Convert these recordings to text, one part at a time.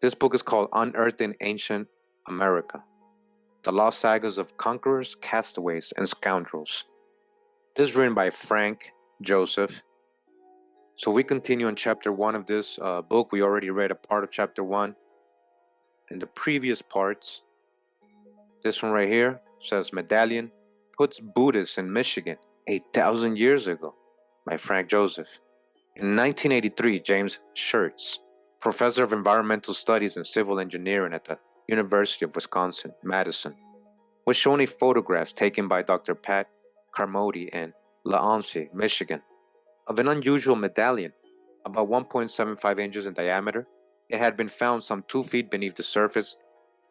This book is called Unearthed in Ancient America: The Lost Sagas of Conquerors, Castaways, and Scoundrels. This is written by Frank Joseph. So we continue on chapter 1 of this book. We already read a part of chapter 1 in the previous parts. This one right here says Medallion puts Buddhists in Michigan 8,000 years ago by Frank Joseph. In 1983, James Schertz, professor of environmental studies and civil engineering at the University of Wisconsin-Madison, was shown a photograph taken by Dr. Pat Carmody in Laonce, Michigan, of an unusual medallion about 1.75 inches in diameter. It had been found some 2 feet beneath the surface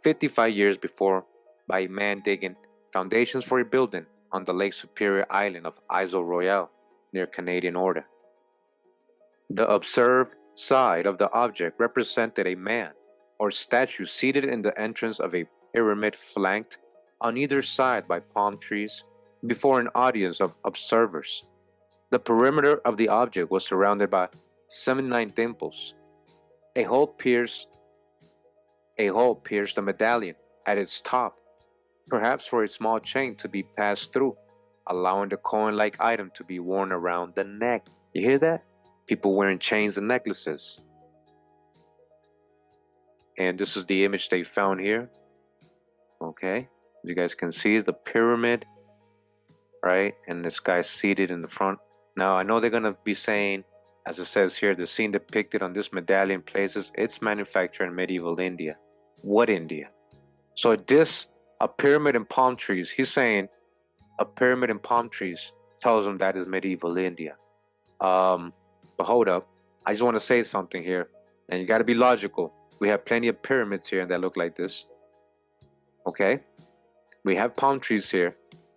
55 years before by a man digging foundations for a building on the Lake Superior island of Isle Royale near Canadian Order. The observed side of the object represented a man or statue seated in the entrance of a pyramid flanked on either side by palm trees before an audience of observers. The perimeter of the object was surrounded by 79 dimples. A hole pierced the medallion at its top, perhaps for a small chain to be passed through, allowing the coin-like item to be worn around the neck. You hear that? People wearing chains and necklaces. And this is the image they found here. Okay, you guys can see the pyramid, right? And this guy's seated in the front. Now, I know they're going to be saying, as it says here, the scene depicted on this medallion places its manufacture in medieval India. What India? So a pyramid in palm trees, he's saying a pyramid in palm trees tells him that is medieval India. But hold up, I just want to say something here, and you got to be logical. We have plenty of pyramids here that look like this. Okay? We have palm trees here,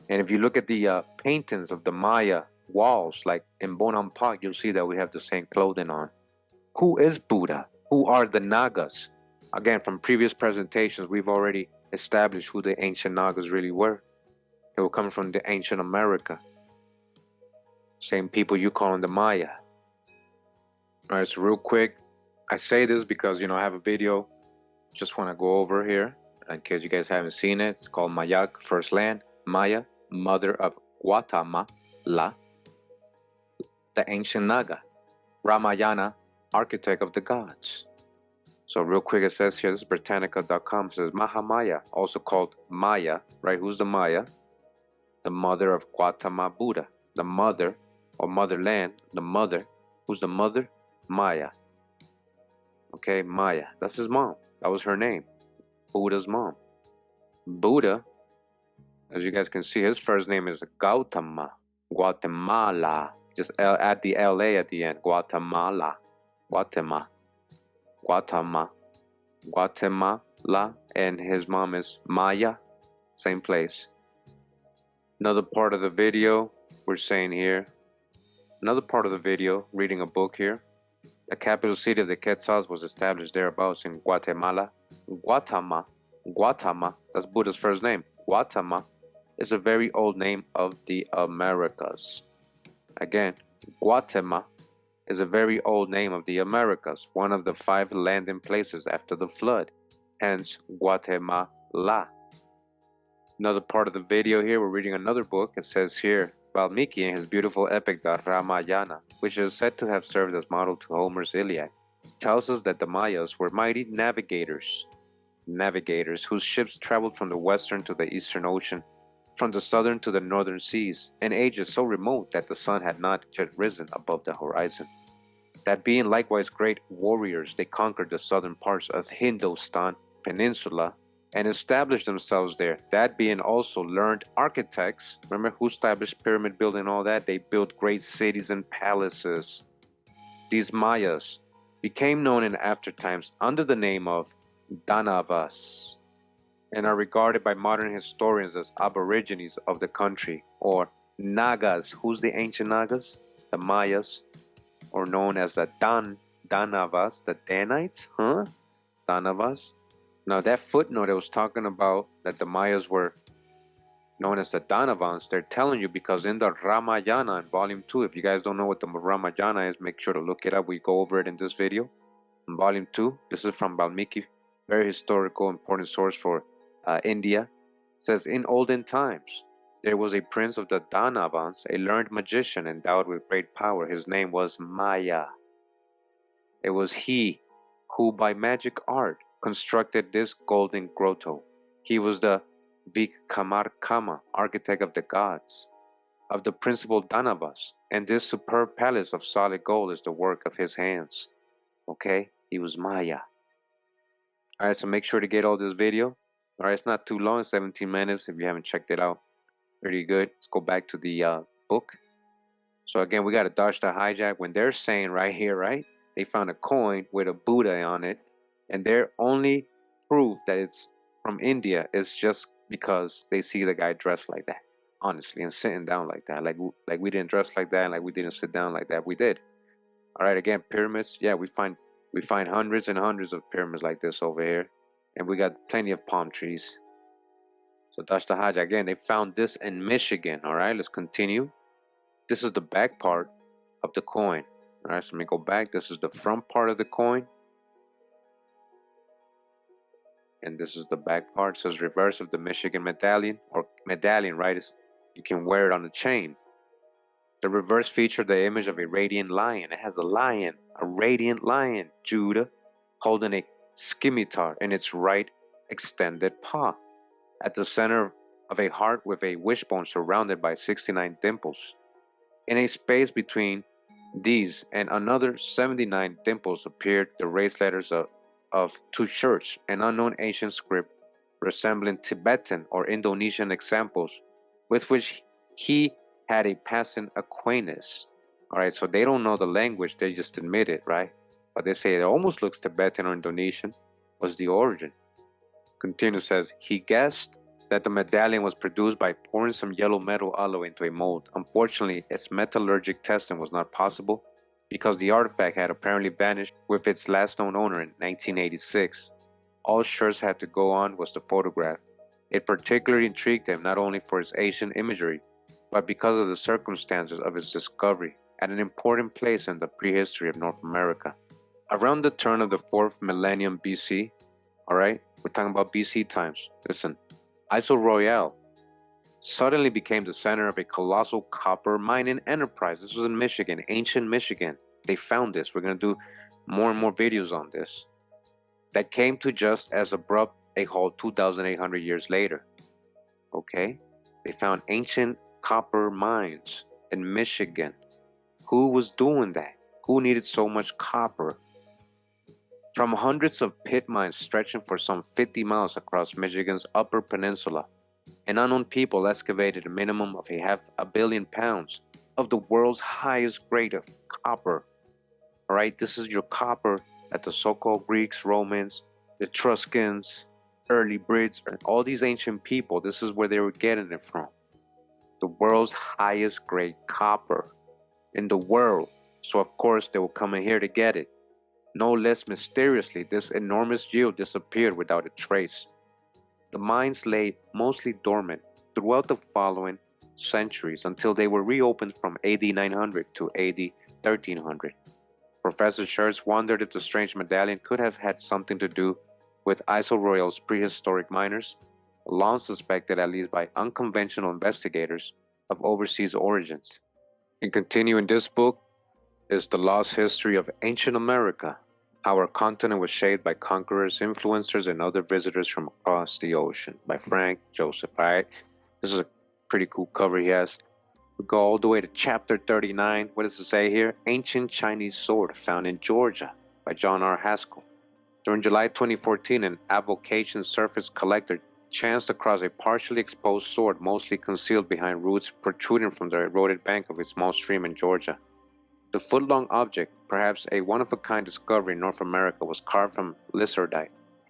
and if you look at the paintings of the Maya walls, like in Bonampak, you'll see that we have the same clothing on. Who is Buddha? Who are the Nagas? Again, from previous presentations, we've already established who the ancient Nagas really were. They were coming from the ancient America. Same people you call them the Maya. All right, so real quick, I say this because, I have a video just want to go over here in case you guys haven't seen it. It's called Mayak, First Land, Maya, Mother of Guatemala, the ancient Naga, Ramayana, architect of the gods. So real quick, it says here, this is Britannica.com, it says Mahamaya, also called Maya, right? Who's the Maya? The mother of Gautama Buddha, the mother or motherland, the mother. Who's the mother? Maya. Okay, Maya. That's his mom. That was her name. Buddha's mom. Buddha, as you guys can see, his first name is Gautama. Guatemala. Just add the LA at the end. Guatemala. Guatemala. And his mom is Maya. Same place. Another part of the video we're saying here. Another part of the video, reading a book here. The capital city of the Quetzals was established thereabouts in Guatemala. Guatama, that's Buddha's first name. Guatama is a very old name of the Americas. Again, Guatemala is a very old name of the Americas, one of the 5 landing places after the flood, hence Guatemala. Another part of the video here, we're reading another book. It says here, Valmiki in his beautiful epic, the Ramayana, which is said to have served as model to Homer's Iliad, tells us that the Mayas were mighty navigators whose ships traveled from the western to the eastern ocean, from the southern to the northern seas, in ages so remote that the sun had not yet risen above the horizon. That being likewise great warriors, they conquered the southern parts of Hindustan peninsula and established themselves there. That being also learned architects. Remember who established pyramid building and all that? They built great cities and palaces. These Mayas became known in after times under the name of Danavas and are regarded by modern historians as aborigines of the country, or Nagas. Who's the ancient Nagas? The Mayas, or known as the Danavas, the Danites, Danavas. Now that footnote I was talking about, that the Mayas were known as the Danavans, they're telling you because in the Ramayana in volume 2, if you guys don't know what the Ramayana is, make sure to look it up. We go over it in this video. Volume 2. This is from Valmiki, very historical, important source for India. It says, in olden times, there was a prince of the Danavans, a learned magician endowed with great power. His name was Maya. It was he who, by magic art, constructed this golden grotto. He was the Vikkamarkama, architect of the gods, of the principal Danavas, and this superb palace of solid gold is the work of his hands. Okay? He was Maya. Alright, so make sure to get all this video. Alright, it's not too long, 17 minutes if you haven't checked it out. Pretty good. Let's go back to the book. So again, we got to dodge the hijack when they're saying right here, right? They found a coin with a Buddha on it, and their only proof that it's from India is just because they see the guy dressed like that, honestly, and sitting down like that. Like we didn't dress like that, and like we didn't sit down like that. We did. All right, again, pyramids. Yeah, we find hundreds and hundreds of pyramids like this over here, and we got plenty of palm trees. So dodge the hijack again. They found this in Michigan. All right, let's continue. This is the back part of the coin. All right, so let me go back. This is the front part of the coin. And this is the back part. It says reverse of the Michigan medallion, or medallion, right? You can wear it on a chain. The reverse featured the image of a radiant lion. It has a lion, a radiant lion, Judah, holding a scimitar in its right extended paw. At the center of a heart with a wishbone surrounded by 69 dimples. In a space between these and another 79 dimples appeared the raised letters of two shirts, an unknown ancient script resembling Tibetan or Indonesian examples with which he had a passing acquaintance. All right, so they don't know the language, they just admit it, right? But they say it almost looks Tibetan or Indonesian. What's the origin? Continue, says, he guessed that the medallion was produced by pouring some yellow metal alloy into a mold. Unfortunately, its metallurgic testing was not possible because the artifact had apparently vanished with its last known owner in 1986. All shirts had to go on was the photograph. It particularly intrigued him not only for its ancient imagery, but because of the circumstances of its discovery at an important place in the prehistory of North America. Around the turn of the 4th millennium BC, alright, we're talking about BC times, listen, Isle Royale suddenly became the center of a colossal copper mining enterprise. This was in Michigan, ancient Michigan. They found this. We're going to do more and more videos on this. That came to just as abrupt a halt 2,800 years later. Okay? They found ancient copper mines in Michigan. Who was doing that? Who needed so much copper? From hundreds of pit mines stretching for some 50 miles across Michigan's Upper Peninsula, an unknown people excavated a minimum of 500 million pounds of the world's highest grade of copper. All right, this is your copper that the so-called Greeks, Romans, Etruscans, early Brits, and all these ancient people, this is where they were getting it from. The world's highest grade copper in the world. So of course they will come in here to get it. No less mysteriously, this enormous yield disappeared without a trace. The mines lay mostly dormant throughout the following centuries until they were reopened from AD 900 to AD 1300. Professor Schertz wondered if the strange medallion could have had something to do with Isle Royale's prehistoric miners, long suspected at least by unconventional investigators of overseas origins. And continuing this book is The Lost History of Ancient America, how our continent was shaped by conquerors, influencers, and other visitors from across the ocean, by Frank Joseph. All right, this is a pretty cool cover he has. We go all the way to chapter 39. What does it say here? Ancient Chinese sword found in Georgia by John R. Haskell. During July 2014, an avocation surface collector chanced across a partially exposed sword mostly concealed behind roots protruding from the eroded bank of a small stream in Georgia. The foot-long object, perhaps a one-of-a-kind discovery in North America, was carved from lizardite,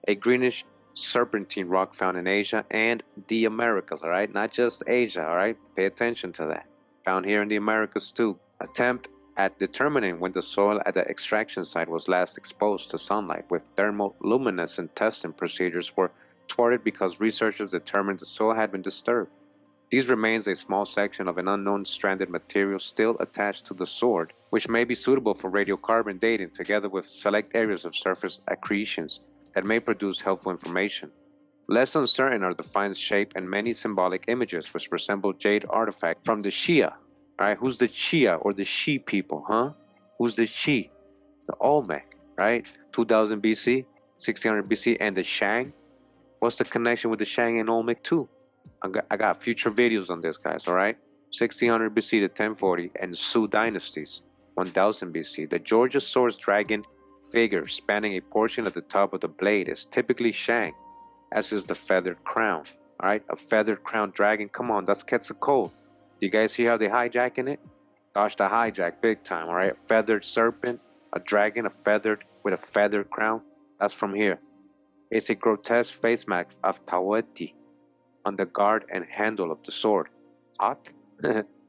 a greenish serpentine rock found in Asia and the Americas, all right? Not just Asia, all right? Pay attention to that. Found here in the Americas too. Attempt at determining when the soil at the extraction site was last exposed to sunlight with thermoluminescent testing procedures were thwarted because researchers determined the soil had been disturbed. These remains a small section of an unknown stranded material still attached to the sword, which may be suitable for radiocarbon dating together with select areas of surface accretions that may produce helpful information. Less uncertain are the fine shape and many symbolic images which resemble jade artifacts from the Shia. Alright, who's the Shia or the Shi people, huh? Who's the Shi? The Olmec, right? 2000 BC, 1600 BC, and the Shang. What's the connection with the Shang and Olmec too? I got future videos on this, guys, alright? 1600 BC to 1040 and Su dynasties, 1000 BC. The Georgia swords dragon figure spanning a portion at the top of the blade is typically Shang, as is the feathered crown. Alright, a feathered crown dragon. Come on, that's Quetzalcoatl. You guys see how they hijacking it? Dodge the hijack big time, alright? A feathered serpent, a dragon, a feathered with a feathered crown. That's from here. It's a grotesque face mask of Taweti on the guard and handle of the sword. Hoth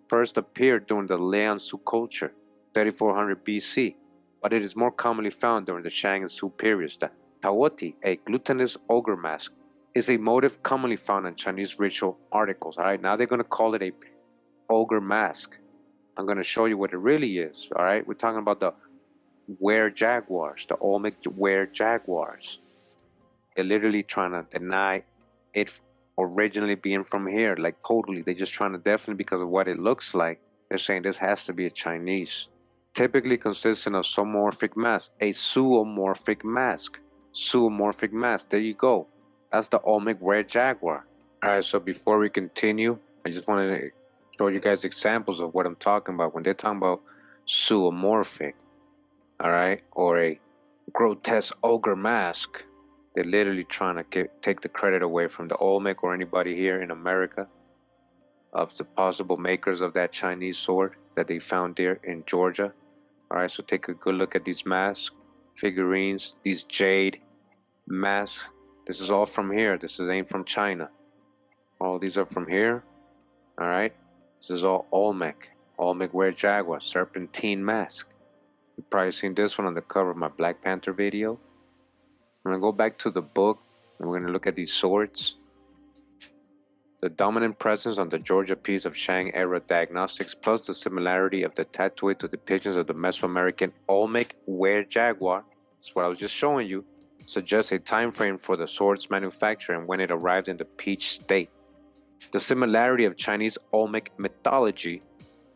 first appeared during the Liang-Su culture, 3400 BC, but it is more commonly found during the Shang and Su periods. The Tawoti, a glutinous ogre mask, is a motif commonly found in Chinese ritual articles. Alright, now they're going to call it a ogre mask. I'm going to show you what it really is. Alright, we're talking about the were jaguars, the Olmec were jaguars. They're literally trying to deny it originally being from here, like totally. They're just trying to definitely, because of what it looks like, they're saying this has to be a Chinese. Typically consisting of zoomorphic mask, a zoomorphic mask. Zoomorphic mask, there you go. That's the Olmec were jaguar. Alright, so before we continue, I just wanted to show you guys examples of what I'm talking about when they're talking about zoomorphic, alright, or a grotesque ogre mask. They're literally trying to take the credit away from the Olmec or anybody here in America of the possible makers of that Chinese sword that they found there in Georgia. Alright, so take a good look at these masks, figurines, these jade masks. This is all from here. This ain't from China. All these are from here. Alright, this is all Olmec. Olmec were jaguar, serpentine mask. You've probably seen this one on the cover of my Black Panther video. I'm going to go back to the book and we're going to look at these swords. The dominant presence on the Georgia piece of Shang era diagnostics plus the similarity of the tattooed to depictions of the Mesoamerican Olmec were jaguar, that's what I was just showing you, suggests a time frame for the sword's manufacture and when it arrived in the peach state. The similarity of Chinese Olmec mythology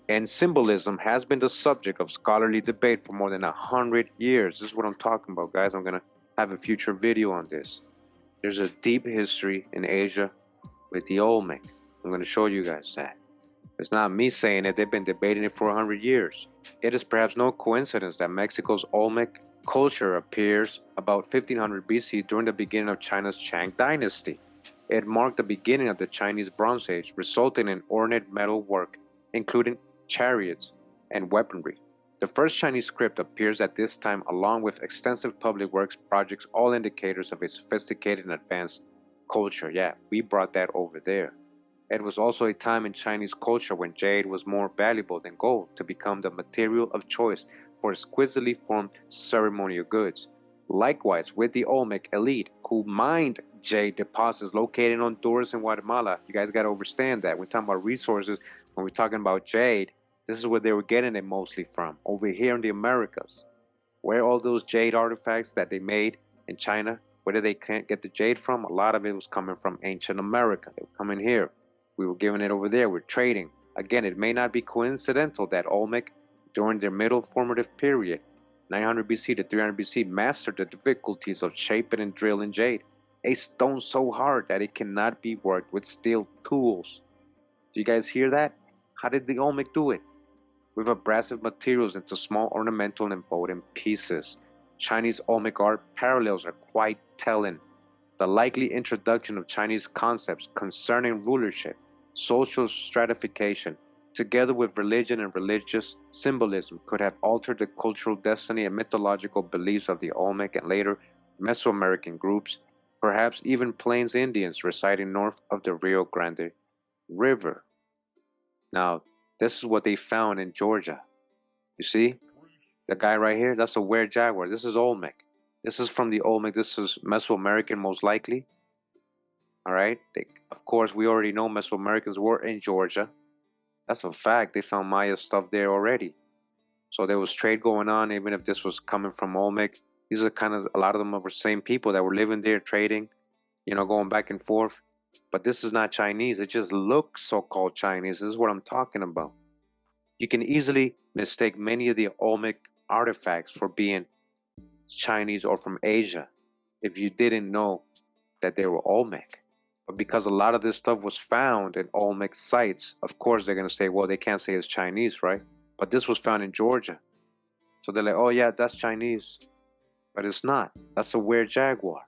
and symbolism has been the subject of scholarly debate for more than 100 years. This is what I'm talking about, guys. I'm going to have a future video on this. There's a deep history in Asia with the Olmec. I'm going to show you guys that. It's not me saying it, they've been debating it for 100 years. It is perhaps no coincidence that Mexico's Olmec culture appears about 1500 BC during the beginning of China's Shang dynasty. It marked the beginning of the Chinese Bronze Age, resulting in ornate metal work, including chariots and weaponry. The first Chinese script appears at this time along with extensive public works projects, all indicators of a sophisticated and advanced culture. Yeah, we brought that over there. It was also a time in Chinese culture when jade was more valuable than gold to become the material of choice for exquisitely formed ceremonial goods. Likewise, with the Olmec elite who mined jade deposits located in Honduras and Guatemala. You guys got to understand that. We're talking about resources. When we're talking about jade, this is where they were getting it mostly from, over here in the Americas. Where all those jade artifacts that they made in China, where did they get the jade from? A lot of it was coming from ancient America. They were coming here. We were giving it over there. We're trading. Again, it may not be coincidental that Olmec, during their middle formative period, 900 BC to 300 BC, mastered the difficulties of shaping and drilling jade, a stone so hard that it cannot be worked with steel tools. Do you guys hear that? How did the Olmec do it? With abrasive materials into small ornamental and bowden pieces. Chinese Olmec art parallels are quite telling. The likely introduction of Chinese concepts concerning rulership, social stratification, together with religion and religious symbolism, could have altered the cultural destiny and mythological beliefs of the Olmec and later Mesoamerican groups, perhaps even Plains Indians residing north of the Rio Grande River. Now, this is what they found in Georgia. You see? The guy right here, that's a were jaguar. This is Olmec. This is from the Olmec. This is Mesoamerican most likely. All right. Of course, we already know Mesoamericans were in Georgia. That's a fact. They found Maya stuff there already. So there was trade going on, even if this was coming from Olmec. These are kind of a lot of them are the same people that were living there, trading, going back and forth. But this is not Chinese. It just looks so-called Chinese. This is what I'm talking about. You can easily mistake many of the Olmec artifacts for being Chinese or from Asia if you didn't know that they were Olmec. But because a lot of this stuff was found in Olmec sites, of course they're going to say, well, they can't say it's Chinese, right? But this was found in Georgia. So they're like, oh, yeah, that's Chinese. But it's not. That's a weird jaguar.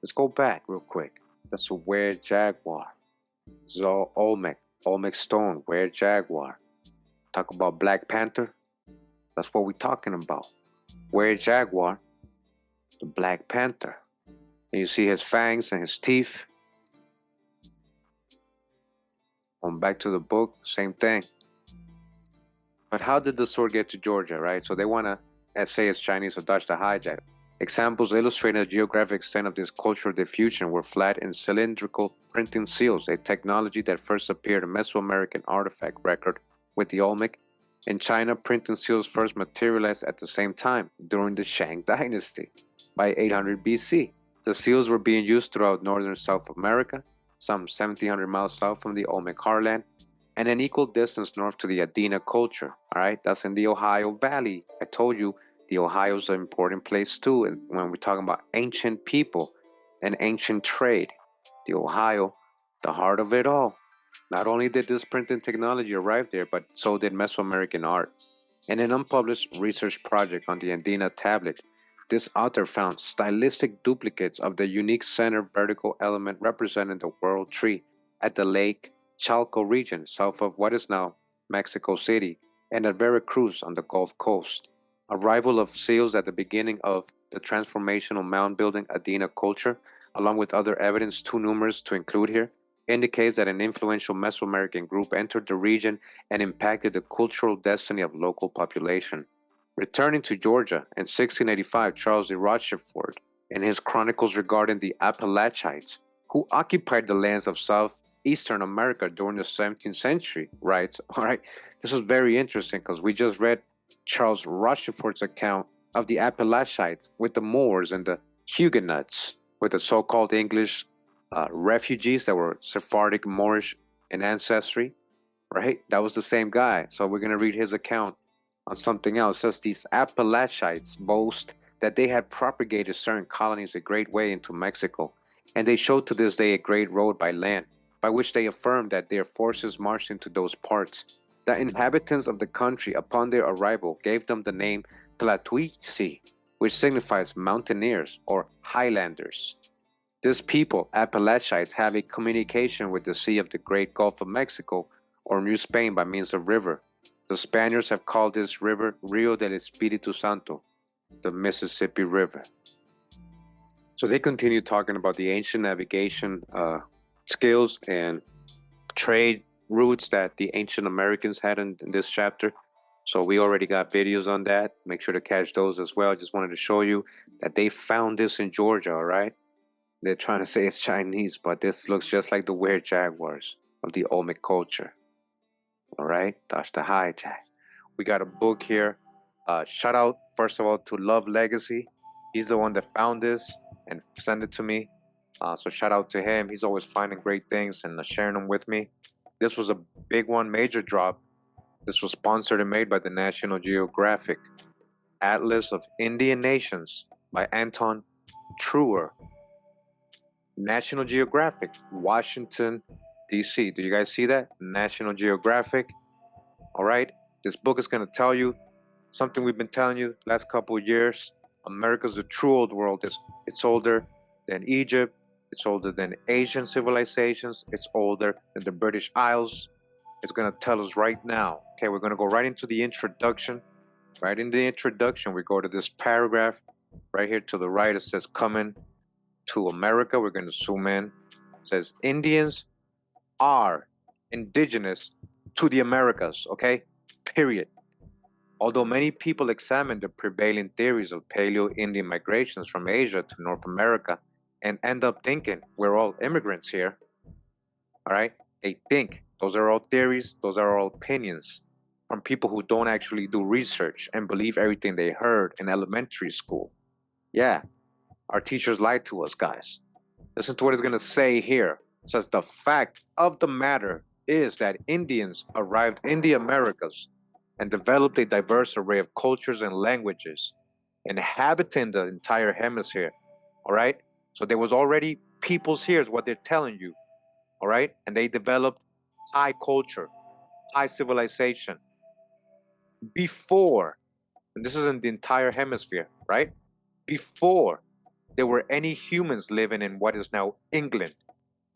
Let's go back real quick. That's a weird jaguar. This is all Olmec. Olmec stone, weird jaguar. Talk about Black Panther. That's what we're talking about. Weird jaguar, the Black Panther. And you see his fangs and his teeth. Going back to the book, same thing. But how did the sword get to Georgia, right? So they want to say it's Chinese or Dutch to hijack. Examples illustrating the geographic extent of this cultural diffusion were flat and cylindrical printing seals, a technology that first appeared in Mesoamerican artifact record with the Olmec. In China, printing seals first materialized at the same time during the Shang Dynasty by 800 BC. The seals were being used throughout northern South America, some 1,700 miles south from the Olmec heartland, and an equal distance north to the Adena culture. All right, that's in the Ohio Valley. I told you the Ohio is an important place too. And when we're talking about ancient people and ancient trade, the Ohio, the heart of it all. Not only did this printing technology arrive there, but so did Mesoamerican art. In an unpublished research project on the Andina tablet, this author found stylistic duplicates of the unique center vertical element representing the world tree at the Lake Chalco region, south of what is now Mexico City, and at Veracruz on the Gulf Coast. Arrival of seals at the beginning of the transformational mound building Adena culture, along with other evidence too numerous to include here, indicates that an influential Mesoamerican group entered the region and impacted the cultural destiny of local population. Returning to Georgia in 1685, Charles de Rochefort, in his chronicles regarding the Appalachites, who occupied the lands of southeastern America during the 17th century, writes, all right, this is very interesting because we just read Charles Rochefort's account of the Appalachites with the Moors and the Huguenots, with the so-called English refugees that were Sephardic Moorish in ancestry, right? That was the same guy. So we're going to read his account on something else. It says these Appalachites boast that they had propagated certain colonies a great way into Mexico, and they show to this day a great road by land, by which they affirm that their forces marched into those parts. The inhabitants of the country, upon their arrival, gave them the name Tlatuici, which signifies mountaineers or highlanders. This people, Appalachites, have a communication with the Sea of the Great Gulf of Mexico or New Spain by means of river. The Spaniards have called this river Rio del Espíritu Santo, the Mississippi River. So they continue talking about the ancient navigation skills and trade routes that the ancient Americans had in this chapter. So we already got videos on that. Make sure to catch those as well. I just wanted to show you that they found this in Georgia, all right? They're trying to say it's Chinese, but this looks just like the weird jaguars of the Olmec culture. All right, that's the hijack. We got a book here. Shout out, first of all, to Love Legacy. He's the one that found this and sent it to me. So shout out to him. He's always finding great things and sharing them with me. This was a big one, major drop. This was sponsored and made by the National Geographic. Atlas of Indian Nations by Anton Truer. National Geographic, Washington, D.C. Do you guys see that? National Geographic. All right. This book is going to tell you something we've been telling you last couple of years. America's a true old world. It's older than Egypt. It's older than Asian civilizations. It's older than the British Isles. It's going to tell us right now. Okay, we're going to go right into the introduction. Right in the introduction, we go to this paragraph right here to the right. It says, coming to America. We're going to zoom in. It says, Indians are indigenous to the Americas, okay? Period. Although many people examine the prevailing theories of Paleo-Indian migrations from Asia to North America and end up thinking we're all immigrants here. All right? They think those are all theories, those are all opinions from people who don't actually do research and believe everything they heard in elementary school. Yeah, our teachers lied to us, guys. Listen to what it's going to say here. It says the fact of the matter is that Indians arrived in the Americas and developed a diverse array of cultures and languages, inhabiting the entire hemisphere. All right? So there was already peoples here, is what they're telling you. All right? And they developed high culture, high civilization before, and this is in the entire hemisphere, right? Before there were any humans living in what is now England.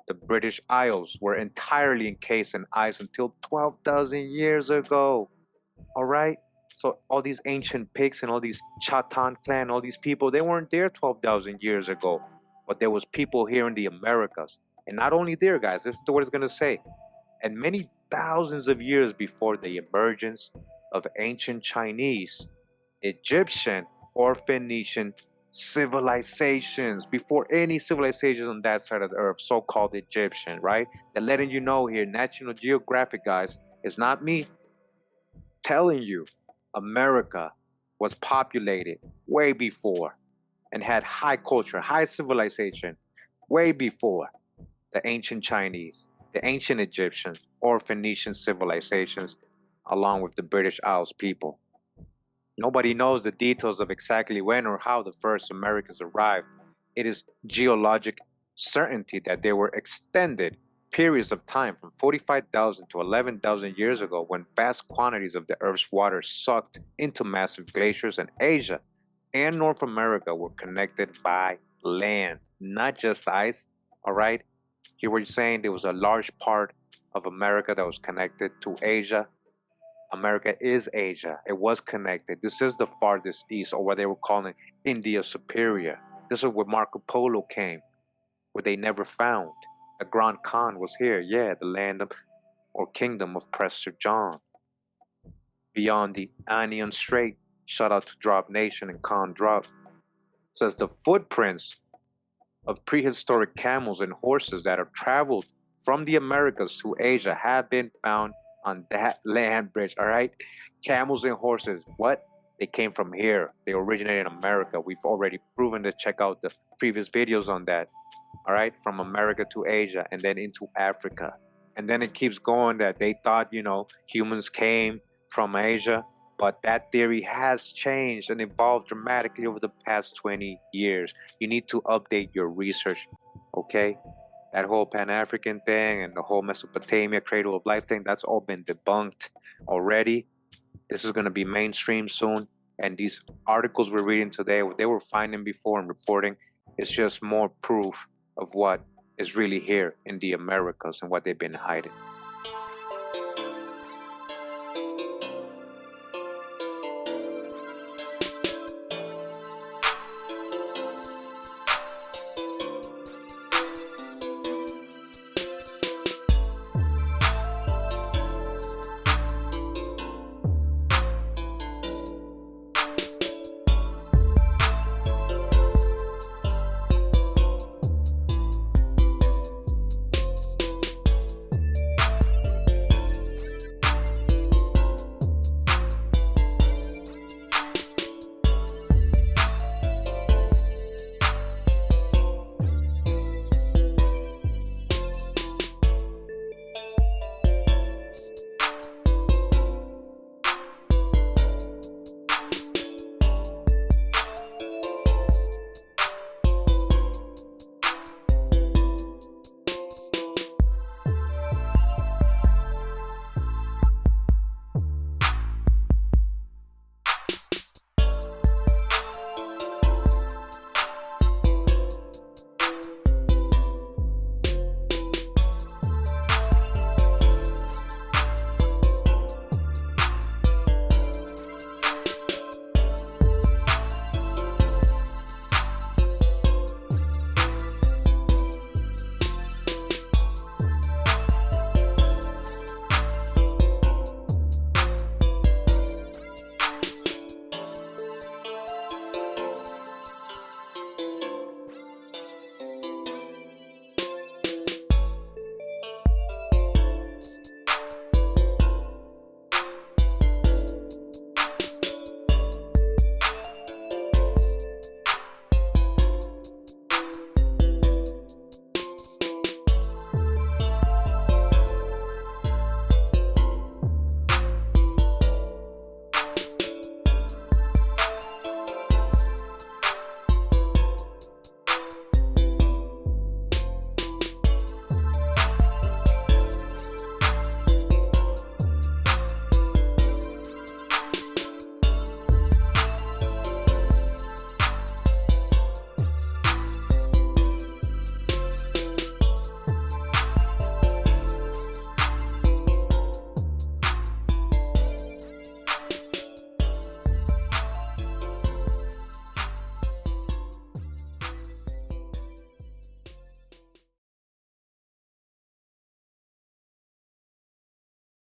The British Isles were entirely encased in ice until 12,000 years ago. All right? So all these ancient pigs and all these Chatan clan, all these people, they weren't there 12,000 years ago. But there was people here in the Americas. And not only there, guys, this is what it's going to say. And many thousands of years before the emergence of ancient Chinese, Egyptian, or Phoenician civilizations, before any civilizations on that side of the earth, so-called Egyptian, right? They're letting you know here, National Geographic, guys, it's not me telling you. America was populated way before and had high culture, high civilization, way before the ancient Chinese, the ancient Egyptians, or Phoenician civilizations, along with the British Isles people. Nobody knows the details of exactly when or how the first Americans arrived. It is geologic certainty that there were extended periods of time from 45,000 to 11,000 years ago when vast quantities of the Earth's water sucked into massive glaciers, and Asia and North America were connected by land, not just ice. All right? Here we're saying there was a large part of America that was connected to Asia. America is Asia. It was connected. This is the farthest east, or what they were calling India Superior. This is where Marco Polo came, where they never found. The Grand Khan was here, yeah, the land of, or kingdom of Prester John. Beyond the Anian Strait, shout out to Drop Nation and Khan Drop, says the footprints of prehistoric camels and horses that have traveled from the Americas to Asia have been found on that land bridge. All right, camels and horses, what? They came from here. They originated in America. We've already proven to. Check out the previous videos on that. All right, from America to Asia and then into Africa. And then it keeps going that they thought, humans came from Asia, but that theory has changed and evolved dramatically over the past 20 years. You need to update your research, okay? That whole Pan-African thing and the whole Mesopotamia cradle of life thing, that's all been debunked already. This is going to be mainstream soon. And these articles we're reading today, what they were finding before and reporting, is just more proof of what is really here in the Americas and what they've been hiding.